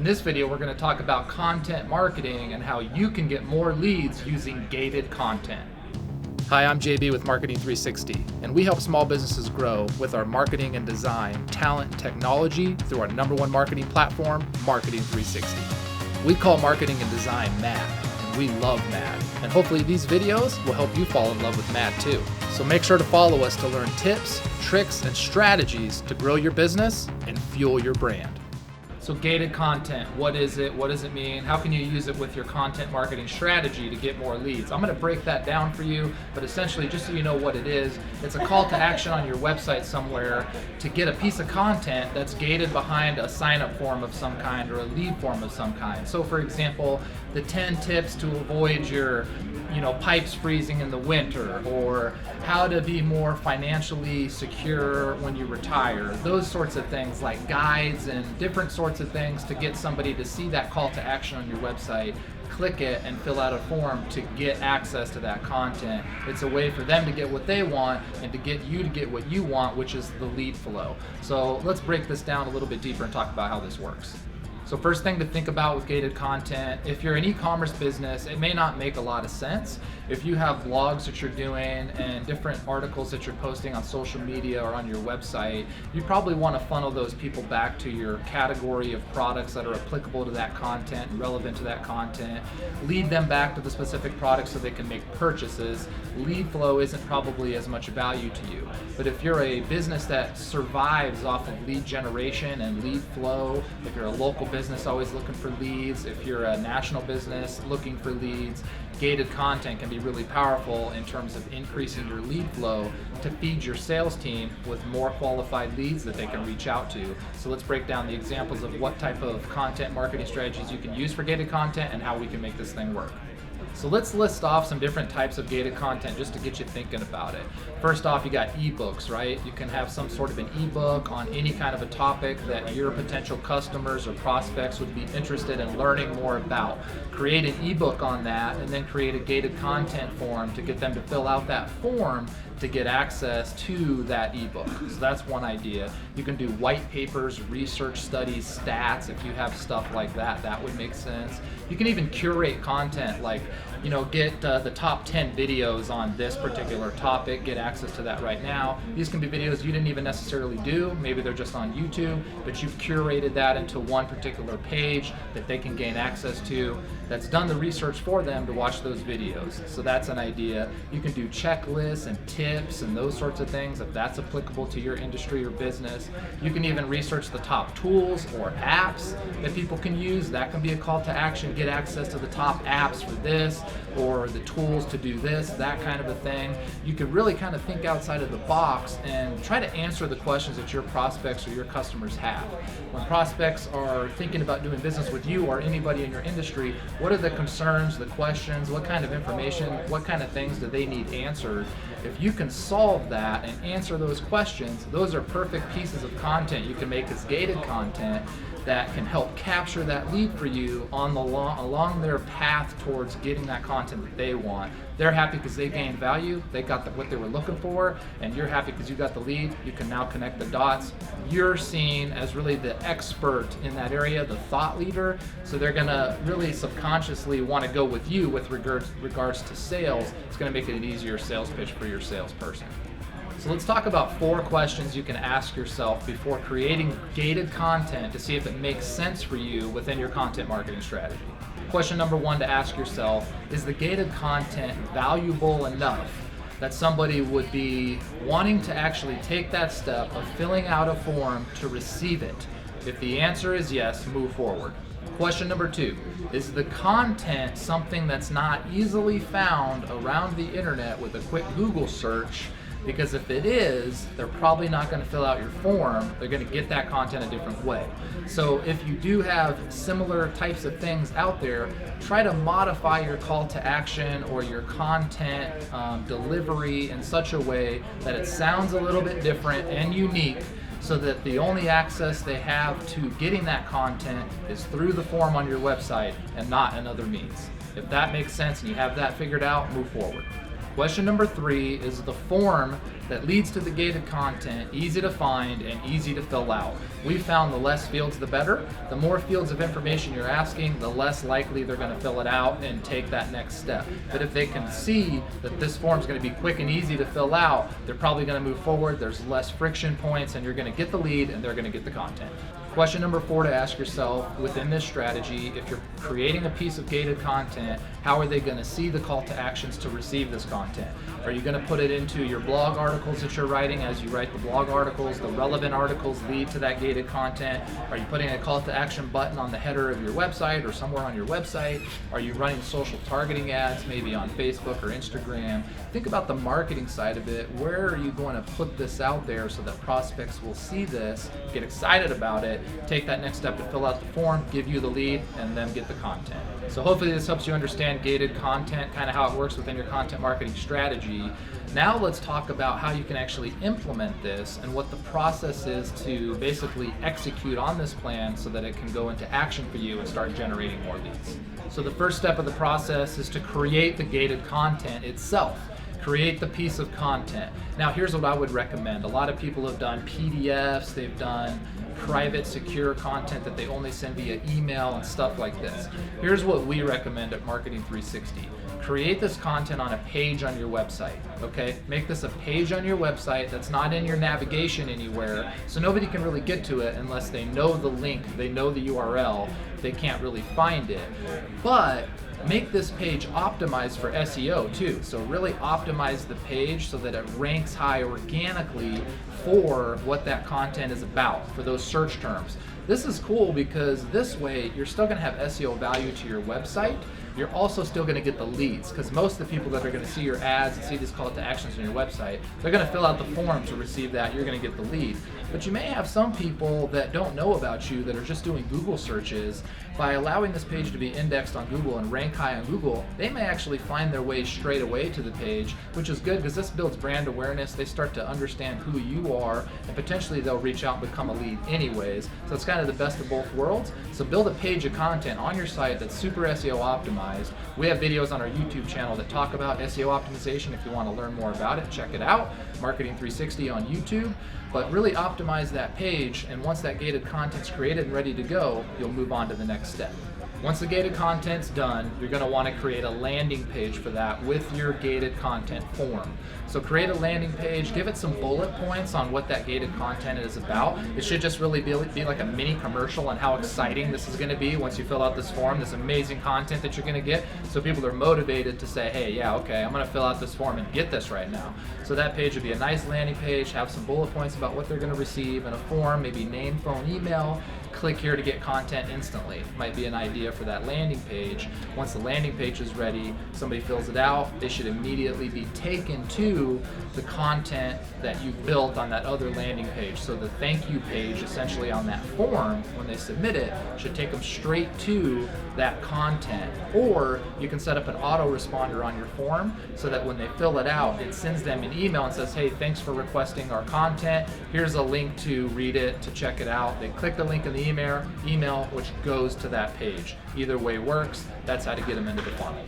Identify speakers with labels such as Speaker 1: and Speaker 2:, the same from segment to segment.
Speaker 1: In this video, we're going to talk about content marketing and how you can get more leads using gated content. Hi, I'm JB with Marketing 360, and we help small businesses grow with our marketing and design, talent, and technology through our #1 marketing platform, Marketing 360. We call marketing and design MAD, and we love MAD. And hopefully these videos will help you fall in love with MAD too. So make sure to follow us to learn tips, tricks, and strategies to grow your business and fuel your brand. So gated content, what is it? What does it mean? How can you use it with your content marketing strategy to get more leads? I'm gonna break that down for you, but essentially, just so you know what it is, it's a call to action on your website somewhere to get a piece of content that's gated behind a sign-up form of some kind or a lead form of some kind. So for example, the 10 tips to avoid your pipes freezing in the winter, or how to be more financially secure when you retire. Those sorts of things, like guides and different sorts of things to get somebody to see that call to action on your website, click it, and fill out a form to get access to that content. It's a way for them to get what they want and to get you to get what you want, which is the lead flow. So let's break this down a little bit deeper and talk about how this works. So first thing to think about with gated content, if you're an e-commerce business, it may not make a lot of sense. If you have blogs that you're doing and different articles that you're posting on social media or on your website, you probably want to funnel those people back to your category of products that are applicable to that content and relevant to that content. Lead them back to the specific products so they can make purchases. Lead flow isn't probably as much value to you. But if you're a business that survives off of lead generation and lead flow, if you're a local business always looking for leads, if you're a national business looking for leads, gated content can be really powerful in terms of increasing your lead flow to feed your sales team with more qualified leads that they can reach out to. So let's break down the examples of what type of content marketing strategies you can use for gated content and how we can make this thing work. So let's list off some different types of gated content just to get you thinking about it. First off, you got ebooks, right? You can have some sort of an ebook on any kind of a topic that your potential customers or prospects would be interested in learning more about. Create an ebook on that and then create a gated content form to get them to fill out that form to get access to that ebook. So that's one idea. You can do white papers, research studies, stats. If you have stuff like that, that would make sense. You can even curate content, like get the top 10 videos on this particular topic, get access to that right now. These can be videos you didn't even necessarily do. Maybe they're just on YouTube, but you've curated that into one particular page that they can gain access to, that's done the research for them to watch those videos. So that's an idea. You can do checklists and tips and those sorts of things if that's applicable to your industry or business. You can even research the top tools or apps that people can use. That can be a call to action. Get access to the top apps for this, or the tools to do this, that kind of a thing. You can really kind of think outside of the box and try to answer the questions that your prospects or your customers have. When prospects are thinking about doing business with you or anybody in your industry, what are the concerns, the questions, what kind of information, what kind of things do they need answered? If you can solve that and answer those questions, those are perfect pieces of content you can make as gated content that can help capture that lead for you along their path towards getting that content that they want. They're happy because they gained value, they got what they were looking for, and you're happy because you got the lead. You can now connect the dots. You're seen as really the expert in that area, the thought leader, so they're gonna really subconsciously want to go with you with regards to sales. It's gonna make it an easier sales pitch for your salesperson. So let's talk about 4 questions you can ask yourself before creating gated content to see if it makes sense for you within your content marketing strategy. Question number 1 to ask yourself, is the gated content valuable enough that somebody would be wanting to actually take that step of filling out a form to receive it? If the answer is yes, move forward. Question number 2, is the content something that's not easily found around the internet with a quick Google search? Because if it is, they're probably not going to fill out your form. They're going to get that content a different way. So if you do have similar types of things out there, try to modify your call to action or your content delivery in such a way that it sounds a little bit different and unique, so that the only access they have to getting that content is through the form on your website and not another means. If that makes sense and you have that figured out, move forward. Question number 3 is the form that leads to the gated content, easy to find and easy to fill out. We found the less fields the better. The more fields of information you're asking, the less likely they're going to fill it out and take that next step. But if they can see that this form is going to be quick and easy to fill out, they're probably going to move forward. There's less friction points and you're going to get the lead and they're going to get the content. Question number 4 to ask yourself within this strategy, if you're creating a piece of gated content, how are they going to see the call to actions to receive this content? Are you going to put it into your blog articles that you're writing? As you write the blog articles, the relevant articles lead to that gated content. Are you putting a call to action button on the header of your website or somewhere on your website? Are you running social targeting ads, maybe on Facebook or Instagram? Think about the marketing side of it. Where are you going to put this out there so that prospects will see this, get excited about it, take that next step to fill out the form, give you the lead, and then get the content. So hopefully this helps you understand gated content, kind of how it works within your content marketing strategy. Now let's talk about how you can actually implement this and what the process is to basically execute on this plan so that it can go into action for you and start generating more leads. So the first step of the process is to create the gated content itself. Create the piece of content. Now here's what I would recommend. A lot of people have done PDFs, they've done private secure content that they only send via email and stuff like this. Here's what we recommend at Marketing 360. Create this content on a page on your website, okay? Make this a page on your website that's not in your navigation anywhere, so nobody can really get to it unless they know the link, they know the URL, they can't really find it. But make this page optimized for SEO too. So really optimize the page so that it ranks high organically for what that content is about, for those search terms. This is cool because this way you're still going to have SEO value to your website. You're also still going to get the leads, because most of the people that are going to see your ads and see these call to actions on your website, they're going to fill out the form to receive that. You're going to get the lead. But you may have some people that don't know about you that are just doing Google searches. By allowing this page to be indexed on Google and rank high on Google, they may actually find their way straight away to the page, which is good because this builds brand awareness. They start to understand who you are, and potentially they'll reach out and become a lead anyways. So it's kind of the best of both worlds. So build a page of content on your site that's super SEO optimized. We have videos on our YouTube channel that talk about SEO optimization. If you want to learn more about it, check it out. Marketing 360 on YouTube. But really optimize that page, and once that gated content's created and ready to go, you'll move on to the next step. Once the gated content's done, you're going to want to create a landing page for that with your gated content form. So create a landing page, give it some bullet points on what that gated content is about. It should just really be like a mini commercial on how exciting this is going to be once you fill out this form, this amazing content that you're going to get, so people are motivated to say, hey, yeah, okay, I'm going to fill out this form and get this right now. So that page would be a nice landing page, have some bullet points about what they're going to receive in a form, maybe name, phone, email. Click here to get content instantly. Might be an idea for that landing page. Once the landing page is ready, somebody fills it out, they should immediately be taken to the content that you built on that other landing page. So the thank you page essentially on that form, when they submit it, should take them straight to that content. Or you can set up an autoresponder on your form so that when they fill it out, it sends them an email and says, hey, thanks for requesting our content. Here's a link to read it, to check it out. They click the link in the email, which goes to that page. Either way works. That's how to get them into the funnel.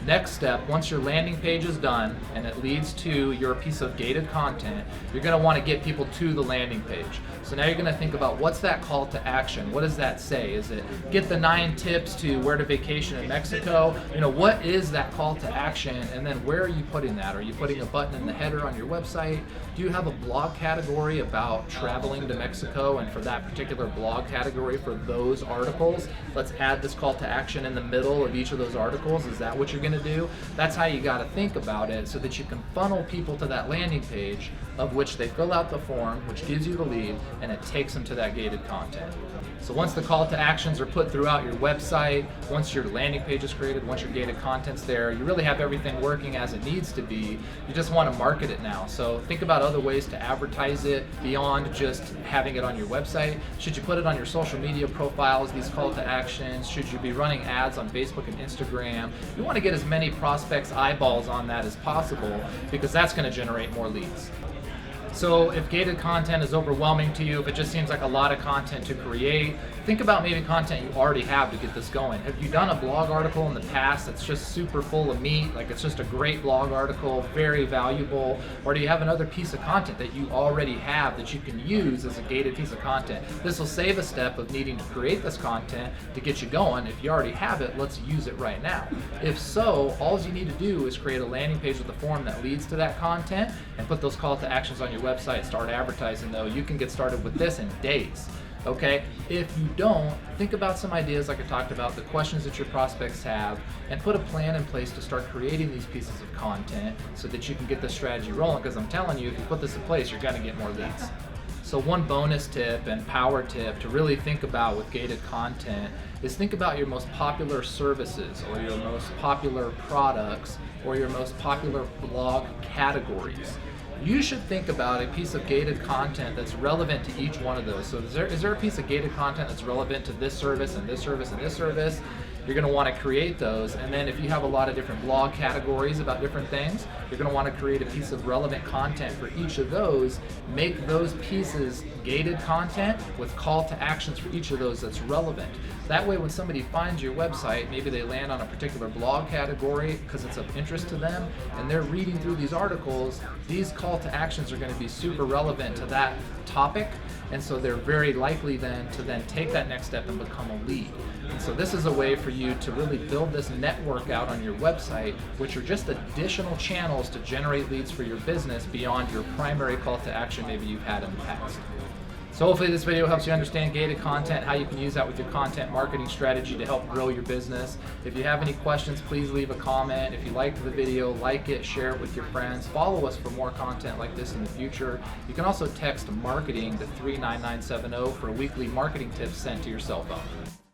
Speaker 1: Next step, once your landing page is done and it leads to your piece of gated content, you're going to want to get people to the landing page. So now you're going to think about, what's that call to action? What does that say? Is it get the 9 tips to where to vacation in Mexico? What is that call to action? And then where are you putting that? Are you putting a button in the header on your website? Do you have a blog category about traveling to Mexico, and for that particular blog category for those articles, let's add this call to action in the middle of each of those articles? Is that what you're going to do? That's how you got to think about it, so that you can funnel people to that landing page, of which they fill out the form, which gives you the lead, and it takes them to that gated content. So once the call to actions are put throughout your website, once your landing page is created, once your gated content's there, you really have everything working as it needs to be. You just want to market it now. So think about other ways to advertise it beyond just having it on your website. Should you put it on your social media profiles, these call to actions? Should you be running ads on Facebook and Instagram? You want to get as many prospects' eyeballs on that as possible, because that's going to generate more leads. So if gated content is overwhelming to you, if it just seems like a lot of content to create, Think about maybe content you already have to get this going. Have you done a blog article in the past that's just super full of meat, like it's just a great blog article, very valuable, or do you have another piece of content that you already have that you can use as a gated piece of content? This will save a step of needing to create this content to get you going. If you already have it, let's use it right now. If so, all you need to do is create a landing page with a form that leads to that content and put those call to actions on your website, start advertising though. You can get started with this in days. Okay, if you don't, think about some ideas like I talked about, the questions that your prospects have, and put a plan in place to start creating these pieces of content so that you can get the strategy rolling, because I'm telling you, if you put this in place, you're going to get more leads. So one bonus tip and power tip to really think about with gated content is think about your most popular services or your most popular products or your most popular blog categories. You should think about a piece of gated content that's relevant to each one of those. So is there a piece of gated content that's relevant to this service and this service and this service? You're going to want to create those, and then if you have a lot of different blog categories about different things, you're going to want to create a piece of relevant content for each of those. Make those pieces gated content with call to actions for each of those that's relevant. That way when somebody finds your website, maybe they land on a particular blog category because it's of interest to them, and they're reading through these articles, these call to actions are going to be super relevant to that topic, and so they're very likely then to take that next step and become a lead. And so this is a way for you to really build this network out on your website, which are just additional channels to generate leads for your business beyond your primary call to action maybe you've had in the past. So hopefully this video helps you understand gated content, how you can use that with your content marketing strategy to help grow your business. If you have any questions, please leave a comment. If you liked the video, like it, share it with your friends. Follow us for more content like this in the future. You can also text marketing to 39970 for weekly marketing tips sent to your cell phone.